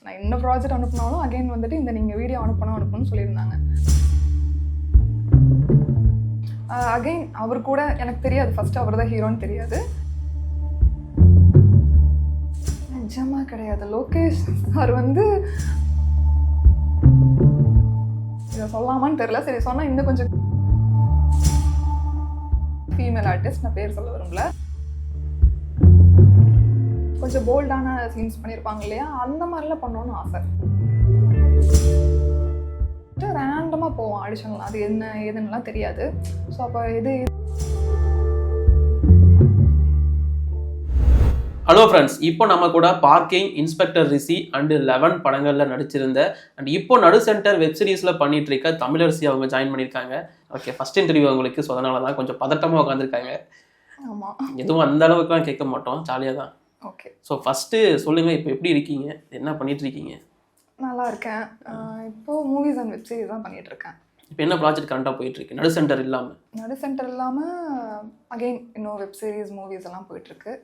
நான் என்ன project அனுப்புனாலும் again வந்துட்டு இந்த நீங்கள் வீடியோ அனுப்பணும்னு சொல்லியிருந்தாங்க. அகைன் அவர் கூட எனக்கு தெரியாது, ஃபஸ்ட்டு அவர் தான் ஹீரோன்னு தெரியாது. நிஜமா கிடையாது. லோகேஷ் அவர் வந்து இதை சொல்லாமான்னு தெரியல. சரி சொன்னால் இன்னும் கொஞ்சம் ஃபீமேல் ஆர்டிஸ்ட், நான் பேர் சொல்ல விரும்பல, கொஞ்சம் போல்டான சீன்ஸ் பண்ணியிருப்பாங்க இல்லையா, அந்த மாதிரிலாம் பண்ணணும்னு ஆசை. ரேண்டமாக போவோம் ஆடிஷன்லாம், அது என்ன ஏதுன்னுலாம் தெரியாது. ஸோ அப்போ இது ஹலோ ஃப்ரெண்ட்ஸ், இப்போ நம்ம கூட பார்க்கிங், இன்ஸ்பெக்டர் ரிஷி அண்ட் 11 படங்களில் நடிச்சிருந்த அண்ட் இப்போ நடு சென்டர் வெப் சீரிஸில் பண்ணிட்டு இருக்க தமிழரசி அவங்க ஜாயின் பண்ணியிருக்காங்க. ஓகே, ஃபர்ஸ்ட் இன்டர்வியூ அவங்களுக்கு, ஸோ அதனால தான் கொஞ்சம் பதட்டமாக உட்காந்துருக்காங்க. ஆமாம், எதுவும் அந்த அளவுக்குலாம் கேட்க மாட்டோம், ஜாலியாக தான். ஓகே. ஸோ ஃபஸ்ட்டு சொல்லுங்கள், இப்போ எப்படி இருக்கீங்க, என்ன பண்ணிட்டு இருக்கீங்க? நல்லா இருக்கேன். இப்போது மூவிஸ் அண்ட் வெப் சீரிஸ் தான் பண்ணிகிட்டு இருக்கேன். இப்போ என்ன ப்ராஜெக்ட் கரண்டாக போயிட்டுருக்கு நடு சென்டர் இல்லாமல்? நடு சென்டர் இல்லாமல் அகெயின் இன்னும் வெப் சீரிஸ், மூவிஸ் எல்லாம் போயிட்டுருக்கு.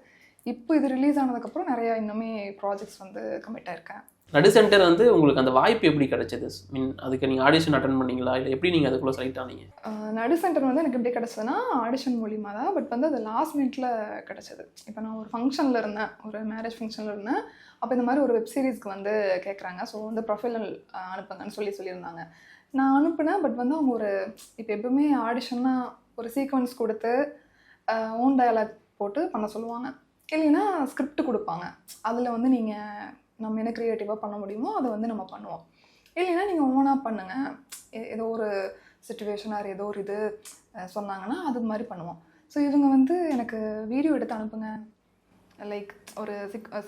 இப்போ இது ரிலீஸ் ஆனதுக்கப்புறம் நிறையா இன்னுமே ப்ராஜெக்ட்ஸ் வந்து கமிட் ஆயிருக்கேன். நடு சென்டர் வந்து உங்களுக்கு அந்த வாய்ப்பு எப்படி கிடைச்சது? மீன் அதுக்கு நீங்கள் ஆடிஷன் அட்டன் பண்ணீங்களா, இல்லை எப்படி நீங்கள் அதுக்குள்ளே செலக்ட் ஆனீங்க? நடு சென்டர் வந்து எனக்கு எப்படி கிடச்சதுன்னா ஆடிஷன் மூலியமாக தான். பட் வந்து அது லாஸ்ட் மினிட்ல கிடச்சது. இப்போ நான் ஒரு ஃபங்க்ஷனில் இருந்தேன், ஒரு மேரேஜ் ஃபங்க்ஷனில் இருந்தேன். அப்போ இந்த மாதிரி ஒரு வெப் சீரிஸ்க்கு வந்து கேட்குறாங்க. ஸோ வந்து ப்ரொஃபைல் அனுப்புங்கன்னு சொல்லியிருந்தாங்க. நான் அனுப்புனேன். பட் வந்து அவங்க ஒரு இப்போ எப்பவுமே ஆடிஷன்னா ஒரு சீக்வன்ஸ் கொடுத்து ஓன் டயலாக் போட்டு பண்ண சொல்லுவாங்க, இல்லைன்னா ஸ்கிரிப்ட் கொடுப்பாங்க. அதில் வந்து நீங்கள் நம்ம என்ன க்ரியேட்டிவாக பண்ண முடியுமோ அதை வந்து நம்ம பண்ணுவோம். இல்லைன்னா நீங்கள் ஓனாக பண்ணுங்கள், ஏதோ ஒரு சிச்சுவேஷனாக ஏதோ ஒரு இது சொன்னாங்கன்னா அது மாதிரி பண்ணுவோம். ஸோ இவங்க வந்து எனக்கு வீடியோ எடுத்து அனுப்புங்க, லைக் ஒரு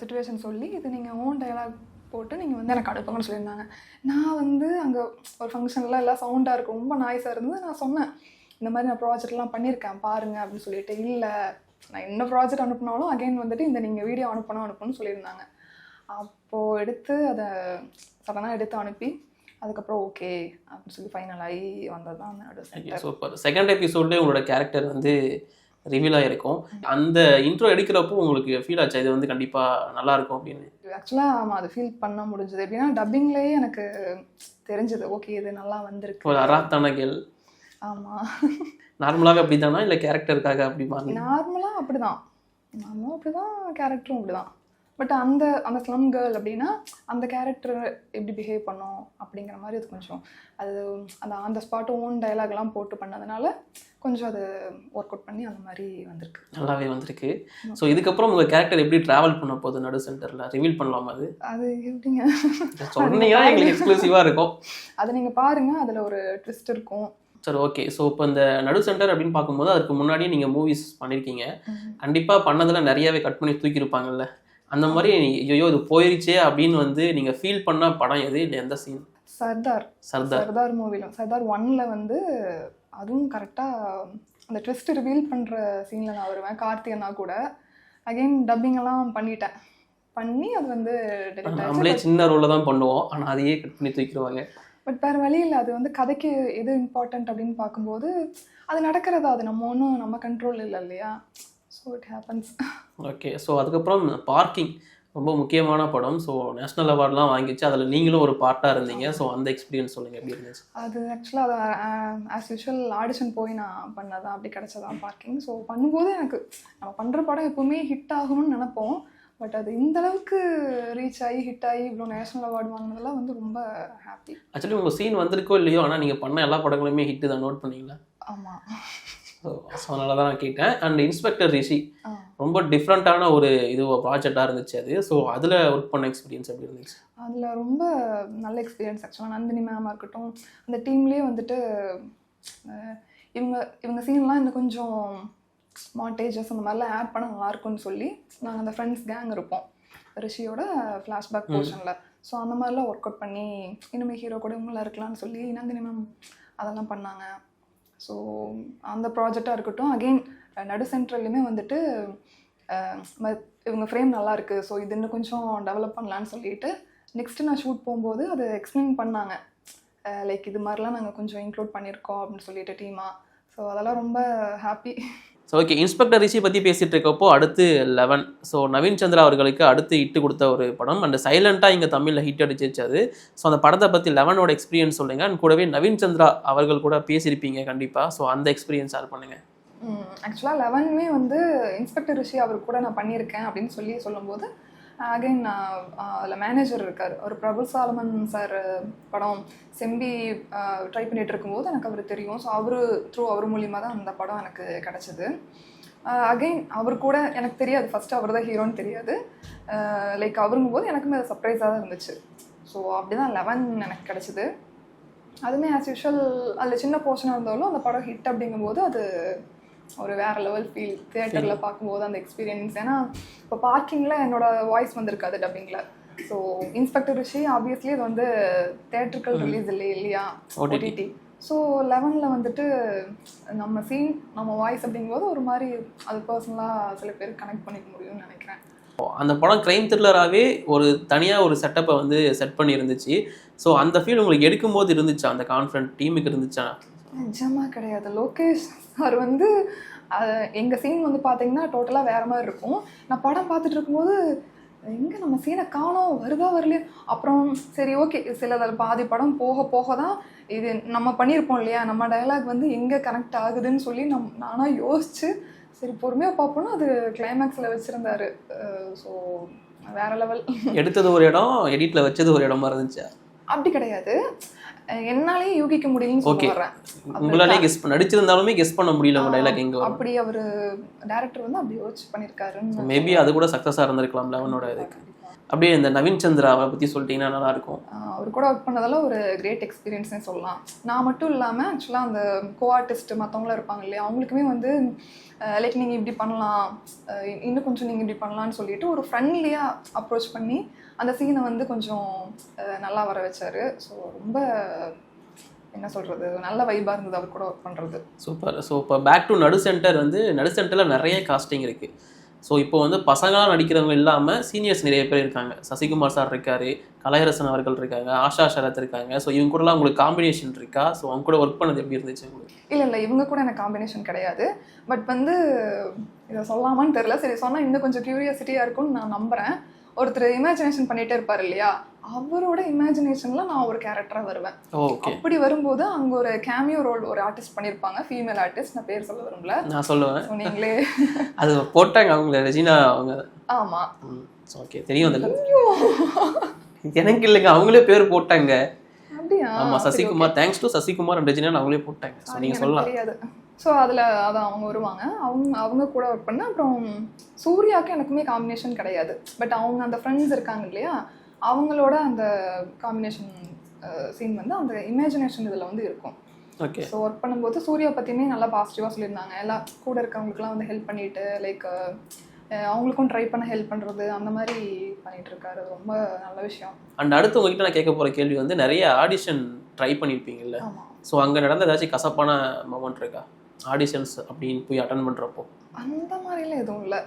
சிச்சுவேஷன் சொல்லி இது நீங்கள் ஓன் டயலாக் போட்டு நீங்கள் வந்து எனக்கு அனுப்புங்கன்னு சொல்லியிருந்தாங்க. நான் வந்து அங்கே ஒரு ஃபங்க்ஷனில் எல்லாம் சவுண்டாக இருக்கும், ரொம்ப நாய்ஸாக இருந்தது. நான் சொன்னேன், இந்த மாதிரி நான் ப்ராஜெக்ட்லாம் பண்ணியிருக்கேன் பாருங்கள் அப்படின்னு சொல்லிட்டு. இல்லை, நான் என்ன ப்ராஜெக்ட் அனுப்புனாலும் அகைன் வந்துட்டு இந்த நீங்கள் வீடியோ அனுப்பணும்னு சொல்லியிருந்தாங்க. அப்போது எடுத்து அதை சடனாக எடுத்து அனுப்பி அதுக்கப்புறம் ஓகே அப்படின்னு சொல்லி ஃபைனல் ஆகி வந்தது தான் நடு சென்டர். சூப்பர். செகண்ட் எபிசோட்லேயே உங்களோட கேரக்டர் வந்து ரிவீல் ஆகிருக்கும். அந்த இன்ட்ரோ எடுக்கிறப்போ உங்களுக்கு ஃபீல் ஆச்சு இது வந்து கண்டிப்பாக நல்லாயிருக்கும் அப்படின்னு? ஆக்சுவலாக ஆமாம், அது ஃபீல் பண்ண முடிஞ்சது. எப்படின்னா டப்பிங்லேயே எனக்கு தெரிஞ்சது, ஓகே இது நல்லா வந்திருக்கு. ஒரு அராத்தான கேள். ஆமாம், நார்மலாகவே அப்படி தானா, இல்லை கேரக்டருக்காக அப்படி மாறி? நார்மலாக அப்படி தான், நார்மலாக அப்படி தான், கேரக்டரும் அப்படி தான். பட் அந்த அந்த ஸ்லம் கேர்ள் அப்படின்னா அந்த கேரக்டர் எப்படி பிஹேவ் பண்ணோம் அப்படிங்கிற மாதிரி அது கொஞ்சம் அது அந்த அந்த ஸ்பாட்டு ஓன் டயலாக்லாம் போட்டு பண்ணதுனால கொஞ்சம் அது ஒர்க் அவுட் பண்ணி அந்த மாதிரி வந்திருக்கு, நல்லாவே வந்திருக்கு. ஸோ இதுக்கப்புறம் உங்கள் கேரக்டர் எப்படி ட்ராவல் பண்ண போகுது நடு சென்டரில், ரிவீல் பண்ணலாமா? அது எப்படிங்க சொன்னீங்கன்னா எங்களுக்கு எக்ஸ்க்ளூசிவாக இருக்கும். அதை நீங்கள் பாருங்கள், அதில் ஒரு ட்விஸ்ட் இருக்கும். சரி, ஓகே. ஸோ இப்போ இந்த நடு சென்டர் அப்படின்னு பார்க்கும்போது அதுக்கு முன்னாடியே நீங்கள் மூவிஸ் பண்ணியிருக்கீங்க. கண்டிப்பாக பண்ணதில் நிறையாவே கட் பண்ணி தூக்கியிருப்பாங்கல்ல, அந்த மாதிரி ஐயோ இது போயிருச்சே அப்படின்னு வந்து நீங்கள் ஃபீல் பண்ண படம் எது, இல்லை எந்த சீன்? சர்தார் மூவில சர்தார் 1ல் வந்து அதுவும் கரெக்டாக அந்த ட்விஸ்ட் ரிவீல் பண்ணுற சீனில் நான் வருவேன், கார்த்தி அண்ணா கூட. அகெயின் டப்பிங் எல்லாம் பண்ணி அது வந்து நம்மளே சின்ன ரோலில் தான் பண்ணுவோம், ஆனால் அதையே கட் பண்ணி தூக்கிடுவாங்க. பட் வேறு வழி இல்லை, அது வந்து கதைக்கு எது இம்பார்ட்டண்ட் அப்படின்னு பார்க்கும்போது அது நடக்கிறதா, அது நம்ம ஒன்றும் நம்ம கண்ட்ரோல் இல்லை இல்லையா. So it happens. Okay. So அதுக்கப்புறம் பார்க்கிங் ரொம்ப முக்கியமான படம். ஸோ நேஷ்னல் அவார்ட்லாம் வாங்கிச்சு, அதில் நீங்களும் ஒரு பார்ட்டாக இருந்தீங்க. ஸோ அந்த எக்ஸ்பீரியன்ஸ் சொல்லுங்கள், எப்படி இருந்துச்சு? அது ஆக்சுவலாக அது ஆஸ் யூஷுவல் ஆடிஷன் போய் நான் பண்ணதான், அப்படி கிடச்சதான் பார்க்கிங். ஸோ பண்ணும்போது எனக்கு நம்ம பண்ணுற படம் எப்போவுமே ஹிட் ஆகணும்னு நினைப்போம். பட் அது இந்த அளவுக்கு ரீச் ஆகி ஹிட் ஆகி இவ்வளோ நேஷ்னல் அவார்டு வாங்கினதெல்லாம் வந்து ரொம்ப ஹாப்பி. ஆக்சுவலி உங்கள் சீன் வந்திருக்கோ இல்லையோ, ஆனால் நீங்கள் பண்ண எல்லா படங்களுமே ஹிட்டு தான், நோட் பண்ணீங்களா? ஆமாம். ஸோ அதனால தான் நான் கேட்டேன். அண்ட் இன்ஸ்பெக்டர் ரிஷி ரொம்ப டிஃப்ரெண்ட்டான ஒரு ப்ராஜெக்டாக இருந்துச்சு அது. ஸோ அதில் ஒர்க் பண்ண எக்ஸ்பீரியன்ஸ் எப்படி இருந்துச்சு? அதில் ரொம்ப நல்ல எக்ஸ்பீரியன்ஸ். ஆக்சுவலாக நந்தினி மேமாக இருக்கட்டும், அந்த டீம்லேயே வந்துட்டு இவங்க சீன்லாம் இன்னும் கொஞ்சம் மாண்டேஜஸ் அந்த மாதிரிலாம் ஆட் பண்ண நல்லாயிருக்குன்னு சொல்லி நாங்கள் அந்த ஃப்ரெண்ட்ஸ் கேங் இருப்போம் ரிஷியோட ஃப்ளாஷ்பேக் போர்ஷனில். ஸோ அந்த மாதிரிலாம் ஒர்க் அவுட் பண்ணி இனிமேல் ஹீரோ கூட இவங்களாம் இருக்கலாம்னு சொல்லி நந்தினி மேம் அதெல்லாம் பண்ணாங்க. ஸோ அந்த ப்ராஜெக்டாக இருக்கட்டும், அகெயின் நடு சென்ட்ரல்லையுமே வந்துட்டு இவங்க ஃப்ரேம் நல்லா இருக்குது, ஸோ இது இன்னும் கொஞ்சம் டெவலப் பண்ணலான்னு சொல்லிட்டு நெக்ஸ்ட்டு நான் ஷூட் போகும்போது அது எக்ஸ்பிளைன் பண்ணாங்க, லைக் இது மாதிரிலாம் நாங்கள் கொஞ்சம் இன்க்ளூட் பண்ணியிருக்கோம் அப்படின்னு சொல்லிட்டு டீமாக. ஸோ அதெல்லாம் ரொம்ப ஹாப்பி. ஸோ ஓகே, இன்ஸ்பெக்டர் ரிஷி பற்றி பேசிகிட்டு இருக்கப்போ அடுத்து 11. ஸோ நவீன் சந்திரா அவர்களுக்கு அடுத்து இட்டு கொடுத்த ஒரு படம் அண்ட் சைலண்ட்டாக இங்கே தமிழில் ஹிட் அடிச்சிச்சு அது. ஸோ அந்த படத்தை பற்றி 11ஓட எக்ஸ்பீரியன்ஸ் சொல்லுங்கள். அண்ட் கூடவே நவீன் சந்திரா அவர்கள் கூட பேசியிருப்பீங்க கண்டிப்பாக. ஸோ அந்த எக்ஸ்பீரியன்ஸ் ஷேர் பண்ணுங்கள். ஆக்சுவலாக 11மே வந்து இன்ஸ்பெக்டர் ரிஷி அவர் கூட நான் பண்ணியிருக்கேன் அப்படின்னு சொல்லும்போது அகைன் அதில் மேனேஜர் இருக்கார். ஒரு பிரபு சாலமன் சார் படம் செம்பி ட்ரை பண்ணிகிட்டு இருக்கும்போது எனக்கு அவர் தெரியும். ஸோ அவர் மூலியமாக தான் அந்த படம் எனக்கு கிடச்சிது. அகைன் அவர் கூட எனக்கு தெரியாது, ஃபஸ்ட்டு அவர் தான் ஹீரோன்னு தெரியாது. லைக் அவருங்கும் போது எனக்குமே அது சர்ப்ரைஸாக தான் இருந்துச்சு. ஸோ அப்படி தான் 11 எனக்கு கிடச்சிது. அதுவுமே ஆஸ் யூஷுவல் அதில் சின்ன போர்ஷனாக இருந்தாலும் அந்த படம் ஹிட் அப்படிங்கும்போது அது ஒரு வேறு லெவல் ஃபீல். தியேட்டரில் பார்க்கும்போது அந்த எக்ஸ்பீரியன்ஸ். ஏன்னா இப்போ பார்க்கிங்கில் என்னோட வாய்ஸ் வந்திருக்காது டப்பிங்கில். ஸோ இன்ஸ்பெக்டர் ரிஷி ஆப்வியஸ்லி இது வந்து தியேட்டருக்கல் ரிலீஸ் இல்லையா ஓடிடி. ஸோ 11ல் வந்துட்டு நம்ம சீன் நம்ம வாய்ஸ் அப்படிங்கும்போது ஒரு மாதிரி அது பர்சனலாக சில பேர் கனெக்ட் பண்ணிக்க முடியும்னு நினைக்கிறேன். அந்த படம் க்ரைம் த்ரில்லராகவே ஒரு தனியாக ஒரு செட்டப்பை வந்து செட் பண்ணி இருந்துச்சு. ஸோ அந்த ஃபீல் உங்களுக்கு எடுக்கும்போது இருந்துச்சா? அந்த கான்ஃபிடன்ட் டீமுக்கு இருந்துச்சா? நிஜமாக கிடையாது. லோகேஷ் சார் வந்து எங்கள் சீன் வந்து பார்த்தீங்கன்னா டோட்டலாக வேறு மாதிரி இருக்கும். நான் படம் பார்த்துட்டு இருக்கும்போது எங்கே நம்ம சீனை காணோம், வருதா வரலையே. அப்புறம் சரி ஓகே, சிலதில் பாதி படம் போக போக தான் இது நம்ம பண்ணியிருப்போம் இல்லையா, நம்ம டயலாக் வந்து எங்கே கனெக்ட் ஆகுதுன்னு சொல்லி நானாக யோசிச்சு சரி பொறுமையாக பார்ப்போன்னா அது கிளைமேக்ஸில் வச்சுருந்தாரு. ஸோ வேறு லெவல். எடுத்தது ஒரு இடம், எடிட்டில் வச்சது ஒரு இடமா இருந்துச்சா? அப்படி கிடையாது, என்னாலே யூகிக்க முடியலன்னு சொல்றேன். உங்களாலே கெஸ் நடிச்சிருந்தாலுமே கெஸ் பண்ண முடியல உங்க டைலாக் எங்க வரும். அப்படி அவர் டைரக்டர் வந்து அப்படி யோசிச்சு பண்ணிருக்காருன்னு மேபி அது கூட சக்சஸா இருந்திருக்கலாம் 11ஓட இதுக்கு. அப்படியே இந்த நவீன் சந்திராவை பத்தி சொல்லிட்டீங்கன்னா நல்லா இருக்கும். அவர் கூட ஒர்க் பண்ணதெல்லாம் ஒரு கிரேட் எக்ஸ்பீரியன்ஸ்னே சொல்லலாம். நான் மட்டும் இல்லாமல் ஆக்சுவலாக அந்த கோ ஆர்டிஸ்ட் மற்றவங்களும் இருப்பாங்க இல்லையா, அவங்களுக்குமே வந்து லைக் நீங்கள் இப்படி பண்ணலாம், இன்னும் கொஞ்சம் நீங்கள் இப்படி பண்ணலான்னு சொல்லிட்டு ஒரு ஃப்ரெண்ட்லியாக அப்ரோச் பண்ணி அந்த சீனை வந்து கொஞ்சம் நல்லா வர வச்சாரு. ஸோ ரொம்ப என்ன சொல்கிறது, நல்ல வைபாக இருந்தது அவர் கூட ஒர்க் பண்ணுறது. சூப்பர். ஸோ இப்போ பேக் டு நடு சென்டர் வந்து நடு சென்டரில் நிறைய காஸ்டிங் இருக்குது. ஸோ இப்போ வந்து பசங்களாக நடிக்கிறவங்க இல்லாமல் சீனியர்ஸ் நிறைய பேர் இருக்காங்க. சசிகுமார் சார் இருக்கார், கலையரசன் அவர்கள் இருக்காங்க, ஆஷா ஷரத் இருக்காங்க. ஸோ இவங்க கூடலாம் உங்களுக்கு காம்பினேஷன் இருக்கா? ஸோ அவங்க கூட ஒர்க் பண்ணது எப்படி இருந்துச்சு உங்களுக்கு? இல்லை இவங்க கூட எனக்கு காம்பினேஷன் கிடையாது. பட் வந்து இதை சொல்லாமான்னு தெரில, சரி சொன்னால் இன்னும் கொஞ்சம் க்யூரியாசிட்டியாக இருக்கும்னு நான் நம்புகிறேன். ஒருத்தர் இமேஜினேஷன் பண்ணிகிட்டே இருப்பார் இல்லையா, அவரோட இமேஜினேஷனில் நான் ஒரு கேரக்டராக வருவேன். அப்படி வரும்போது அங்கே ஒரு கேமியோ ரோல் ஒரு ஆர்டிஸ்ட் பண்ணியிருப்பாங்க, ஃபீமேல் ஆர்டிஸ்ட். நான் பேர் சொல்ல வரும்ல, நான் சொல்லுவேன், நீங்களே அது போட்டாங்க அவங்கள, ரெஜினா அவங்க. ஆமாம் ஓகே, தெரியும். அதில் எனக்கு இல்லைங்க, அவங்களே பேர் போட்டாங்க. அப்படியா? ஆமாம், Sasikumar. Thanks to Sasikumar and Regina அவங்களே போட்டாங்க. ஸோ நீங்கள் சொல்லலாம். தெரியாது. ஸோ அதில் அதான் அவங்க வருவாங்க, அவங்க கூட ஒர்க் பண்ணேன். அப்புறம் சூர்யாவுக்கு எனக்குமே காம்பினேஷன் கிடையாது. பட் அவங்க அந்த ஃப்ரெண்ட்ஸ் இருக்காங்க இல்லையா, அவங்களோட அந்த காம்பினேஷன் சீன் வந்து அந்த இமேஜினேஷன் இதில் வந்து இருக்கும். ஓகே. ஸோ ஒர்க் பண்ணும்போது சூர்யா பற்றியுமே நல்லா பாசிட்டிவாக சொல்லியிருந்தாங்க. எல்லாம் கூட இருக்கவங்களுக்குலாம் வந்து ஹெல்ப் பண்ணிவிட்டு லைக் அவங்களுக்கும் ட்ரை பண்ண ஹெல்ப் பண்ணுறது அந்த மாதிரி பண்ணிகிட்டு இருக்காரு. ரொம்ப நல்ல விஷயம். அண்ட் அடுத்து உங்ககிட்ட நான் கேட்க போகிற கேள்வி வந்து, நிறைய ஆடிஷன் ட்ரை பண்ணியிருப்பீங்கல்ல. ஸோ அங்கே நடந்த ஏதாச்சும் கசப்பான மொமெண்ட் இருக்கா ஆடிஷன்ஸ் அப்படின்னு போய் அட்டன் பண்ணுறப்போ? அந்த மாதிரிலாம் எதுவும் இல்லை.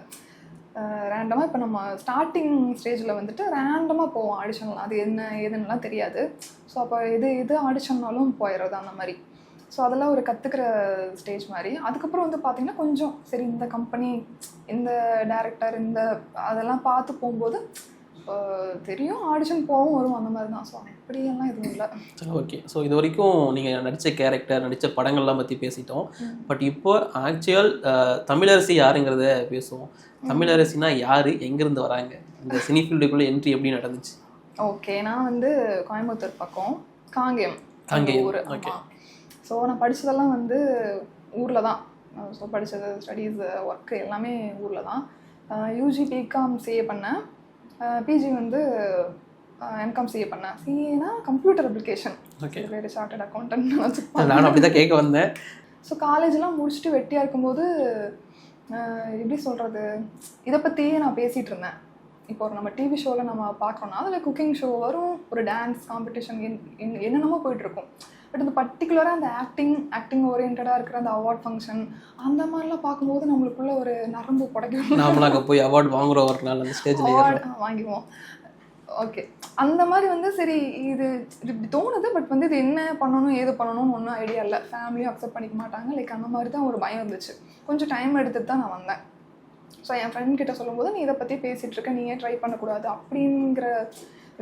ரேண்டமாக இப்போ நம்ம ஸ்டார்டிங் ஸ்டேஜில் வந்துட்டு ரேண்டமாக போவோம் ஆடிஷன்லாம். அது என்ன ஏதுன்னெலாம் தெரியாது. ஸோ அப்போ எது ஆடிஷன்னாலும் போயிடுறது அந்த மாதிரி. ஸோ அதெல்லாம் ஒரு கற்றுக்கிற ஸ்டேஜ் மாதிரி. அதுக்கப்புறம் வந்து பார்த்திங்கன்னா கொஞ்சம் சரி இந்த கம்பெனி, இந்த டேரக்டர், அதெல்லாம் பார்த்து போகும்போது தெரியும், ஆடிஷன் போகவும் வரும், அந்த மாதிரி தான். ஸோ அப்படியெல்லாம் எதுவும் இல்லை. ஓகே. ஸோ இது வரைக்கும் நீங்கள் நடித்த கேரக்டர், நடித்த படங்கள்லாம் பற்றி பேசிட்டோம். பட் இப்போ ஆக்சுவல் தமிழரசி யாருங்கிறத பேசுவோம். தமிழரசினா யார், எங்கேருந்து வராங்க, இந்த சினி ஃபீல்டுக்குள்ளே என்ட்ரி எப்படி நடந்துச்சு? ஓகே, நான் வந்து கோயம்புத்தூர் பக்கம் காங்கேயம் ஊர். ஓகே. ஸோ நான் படித்ததெல்லாம் வந்து ஊரில் தான். ஸோ படித்தது ஸ்டடீஸ் ஒர்க்கு எல்லாமே ஊரில் தான். யூஜி பிகாம் சிஏ பண்ணேன், பிஜி வந்து எம்காம் சிஏ பண்ணேன். சிஏனா கம்ப்யூட்டர் அப்ளிகேஷன். ஓகே. வேறு சார்ட்டட் அக்கௌண்டன்ட் நான் அப்படி தான் கேட்க வந்தேன். ஸோ காலேஜெலாம் முடிச்சுட்டு வெட்டியாக இருக்கும்போது எப்படி சொல்கிறது, இதை பற்றியே நான் பேசிகிட்டு இருந்தேன். இப்போ ஒரு நம்ம டிவி ஷோவில் நம்ம பார்க்குறோன்னா அதில் குக்கிங் ஷோ வரும், ஒரு டான்ஸ் காம்படிஷன், என்னென்னமோ போயிட்டுருக்கும். பட் இந்த பர்டிகுலராக அந்த ஆக்டிங் ஓரியன்டாக இருக்கிற அந்த அவார்ட் ஃபங்க்ஷன் அந்த மாதிரிலாம் பார்க்கும்போது நம்மளுக்குள்ள ஒரு நரம்பு புடைக்கும். நாமளும் அங்கே போய் அவார்டு வாங்குகிறோம், ஒரு நாள் அந்த ஸ்டேஜில் அவார்டு வாங்கிடுவோம். ஓகே. அந்த மாதிரி வந்து சரி இது இது இப்படி தோணுது. பட் வந்து இது என்ன பண்ணணும், ஏது பண்ணணும்னு ஒன்றும் ஐடியா இல்லை. ஃபேமிலியும் அக்செப்ட் பண்ணிக்க மாட்டாங்க. லைக் அந்த மாதிரி தான் ஒரு பயம் இருந்துச்சு. கொஞ்சம் டைம் எடுத்துட்டு தான் நான் வந்தேன். ஸோ என் ஃப்ரெண்ட் கிட்ட சொல்லும்போது நீ இதை பற்றி பேசிகிட்டு இருக்க, நீ ஏன் ட்ரை பண்ணக்கூடாது அப்படிங்கிற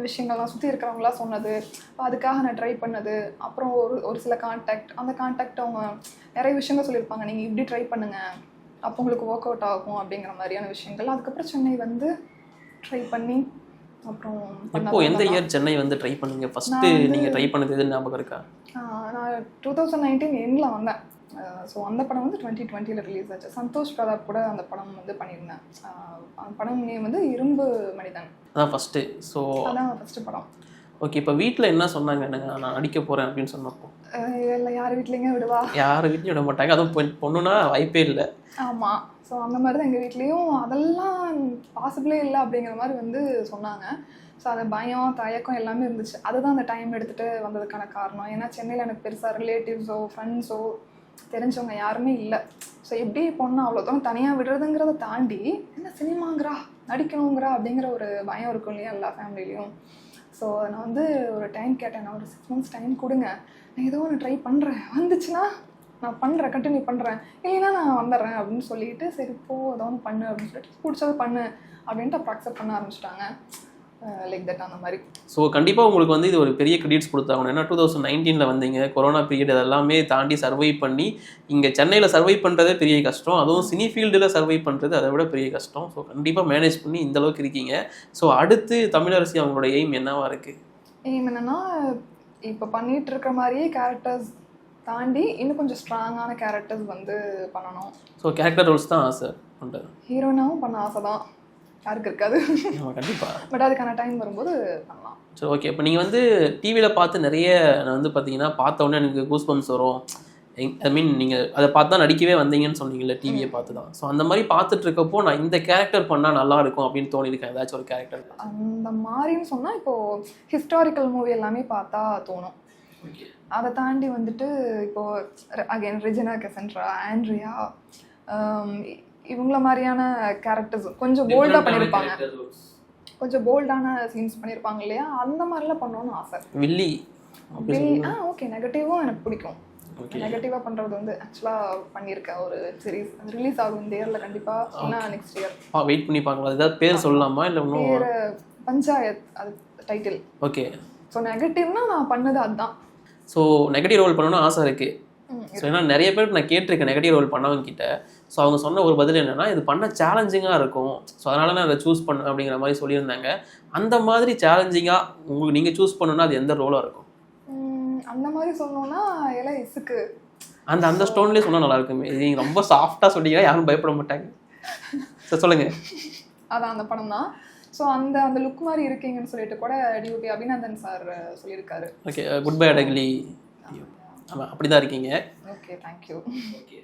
விஷயங்கள்லாம் சுற்றி இருக்கிறவங்களாம் சொன்னது. அதுக்காக நான் ட்ரை பண்ணது. அப்புறம் ஒரு சில கான்டாக்ட், அந்த கான்டாக்ட் அவங்க நிறைய விஷயங்கள் சொல்லியிருப்பாங்க. நீங்கள் இப்படி ட்ரை பண்ணுங்கள், அப்போ உங்களுக்கு ஒர்க் அவுட் ஆகும் அப்படிங்கிற மாதிரியான விஷயங்கள். அதுக்கப்புறம் சென்னை வந்து ட்ரை பண்ணி அப்புறம் இப்போ எந்த இயர் சென்னை வந்து ட்ரை பண்ணீங்க? ஃபர்ஸ்ட் நீங்க ட்ரை பண்ணது எது ஞாபகம் இருக்கா? நான் 2019 எண்டில் வந்தேன். ஸோ அந்த படம் வந்து 2020 ரிலீஸ் ஆச்சு. சந்தோஷ் பிரதாப் கூட அந்த படம் வந்து பண்ணியிருந்தேன். அந்த படம் நேம் வந்து இரும்பு மனிதன். அதான் ஃபர்ஸ்ட். ஸோ அதான் ஃபர்ஸ்ட் படம். ஓகே. இப்போ வீட்டில் என்ன சொன்னாங்க? நான் நடிக்க போறேன் அப்படின்னு சொன்னப்போ இல்லை, யார் வீட்லேங்க விடுவா? யார் வீட்லையும் விட மாட்டாங்க. அதுவும் பொண்ணுன்னா வாய்ப்பே இல்லை. ஆமாம். ஸோ அந்த மாதிரி தான் எங்கள் வீட்லேயும் அதெல்லாம் பாசிபிளே இல்லை அப்படிங்கிற மாதிரி வந்து சொன்னாங்க. ஸோ அது பயம், தயக்கம் எல்லாமே இருந்துச்சு. அதுதான் அந்த டைம் எடுத்துகிட்டு வந்ததுக்கான காரணம். ஏன்னா சென்னையில் எனக்கு பெருசாக ரிலேட்டிவ்ஸோ ஃப்ரெண்ட்ஸோ தெரிஞ்சவங்க யாருமே இல்லை. ஸோ எப்படி பொண்ணு அவ்வளோதான் தனியாக விடுறதுங்கிறத தாண்டி என்ன சினிமாங்கிறா, நடிக்கணுங்கிறா அப்படிங்கிற ஒரு பயம் இருக்கும் இல்லையா எல்லா ஃபேமிலிலையும். ஸோ நான் வந்து ஒரு டைம் கேட்டேன். நான் ஒரு 6 months டைம் கொடுங்க, நான் ஏதோ ஒன்று ட்ரை பண்ணுறேன், வந்துச்சுன்னா நான் பண்ணுறேன், கண்டினியூ பண்ணுறேன், இல்லைன்னா நான் வந்துடுறேன் அப்படின்னு சொல்லிட்டு சரி போ ஏதோ ஒன்று பண்ணு அப்படின்னு சொல்லிட்டு பிடிச்சது பண்ணு அப்படின்ட்டு அப்புறம் அக்செப்ட் பண்ண ஆரம்பிச்சிட்டாங்க. லைக் தட் அந்த மாதிரி. ஸோ கண்டிப்பாக உங்களுக்கு வந்து இது ஒரு பெரிய கிரெடிட்ஸ் கொடுத்தாகணும். ஏன்னா 2019 வந்தீங்க, கொரோனா பீரியட் அதெல்லாமே தாண்டி சர்வை பண்ணி இங்கே சென்னையில் சர்வை பண்ணுறதே பெரிய கஷ்டம். அதுவும் சினி ஃபீல்டில் சர்வை பண்ணுறது அதை விட பெரிய கஷ்டம். ஸோ கண்டிப்பாக மேனேஜ் பண்ணி இந்த அளவுக்கு இருக்கீங்க. ஸோ அடுத்து தமிழரசி அவங்களோட எய்ம் என்னவா இருக்குது? எய்ம் என்னென்னா இப்போ பண்ணிகிட்டு இருக்கிற மாதிரியே கேரக்டர்ஸ் தாண்டி இன்னும் கொஞ்சம் ஸ்ட்ராங்கான கேரக்டர்ஸ் வந்து பண்ணணும். ஸோ கேரக்டர் ரோல்ஸ் தான் ஆசை பண்ணுறது. ஹீரோனாவும் பண்ண ஆசை தான், யாருக்கு இருக்காது. கண்டிப்பாக. பட் அதுக்கான டைம் வரும்போது பண்ணலாம். சரி ஓகே. இப்போ நீங்கள் வந்து டிவியில் பார்த்து நிறைய நான் வந்து பார்த்தீங்கன்னா பார்த்த உடனே எனக்கு கூஸ் பம்ப்ஸ் வரும். ஐ மீன் நீங்கள் அதை பார்த்து தான் நடிக்கவே வந்தீங்கன்னு சொன்னீங்கல்ல, டிவியை பார்த்து தான். ஸோ அந்த மாதிரி பார்த்துட்டு இருக்கப்போ நான் இந்த கேரக்டர் பண்ணால் நல்லா இருக்கும் அப்படின்னு தோணியிருக்கேன் ஏதாச்சும் ஒரு கேரக்டர்? அந்த மாதிரின்னு சொன்னால் இப்போது ஹிஸ்டாரிக்கல் மூவி எல்லாமே பார்த்தா தோணும். அதை தாண்டி வந்துட்டு இப்போது அகைன் ரெஜினா கெசன்ட்ரா, ஆண்ட்ரியா, இவங்கள மாதிரியான கேரக்டர்ஸ் கொஞ்சம் போல்டாக பண்ணியிருப்பாங்க. கொஞ்சம் போல்டான சீன்ஸ் பண்ணியிருப்பாங்க இல்லையா, அந்த மாதிரிலாம் பண்ணணும்னு ஆசை. வில்லி ஓகே. நெகட்டிவும் எனக்கு பிடிக்கும். நெகட்டிவாக பண்ணுறது வந்து ஆக்சுவலாக பண்ணியிருக்கேன் ஒரு சீரீஸ். அது ரிலீஸ் ஆகும் இந்த இயரில் கண்டிப்பாக, இல்லைனா நெக்ஸ்ட் இயர். வெயிட் பண்ணி பார்க்கலாம். ஏதாவது பேர் சொல்லலாமா? இல்லை பேர் பஞ்சாயத், அது டைட்டில். ஓகே. ஸோ நெகட்டிவ்னா நான் பண்ணது அதுதான். ஸோ நெகட்டிவ் ரோல் பண்ணணும்னு ஆசை இருக்குது. ஸோ ஏன்னா நிறைய பேருக்கு நான் கேட்டிருக்கேன் நெகட்டிவ் ரோல் பண்ணவங்க கிட்ட. ஸோ அவங்க சொன்ன ஒரு பதில் என்னென்னா, இது பண்ண சேலஞ்சிங்காக இருக்கும், ஸோ அதனால நான் அதை சூஸ் பண்ணேன் அப்படிங்கிற மாதிரி சொல்லியிருந்தாங்க. அந்த மாதிரி சேலஞ்சிங்காக உங்களுக்கு நீங்கள் சூஸ் பண்ணணுன்னா அது எந்த ரோலாக இருக்கும்? அந்த மாதிரி சொன்னோன்னா எல்லாம் இசுக்கு அந்த ஸ்டோன்லேயே சொன்னால் நல்லா இருக்குமே. நீங்கள் ரொம்ப சாஃப்டாக சொன்னீங்கன்னா யாரும் பயப்பட மாட்டாங்க. சார் சொல்லுங்கள். அதான் அந்த படம் தான். ஸோ அந்த லுக் மாதிரி இருக்கீங்கன்னு சொல்லிட்டு கூட டியூபி அபிநந்தன் சார் சொல்லியிருக்காரு. ஓகே. குட் பை அடகிலி. ஆமாம், அப்படி தான் இருக்கீங்க. Okay, thank you. ஓகே.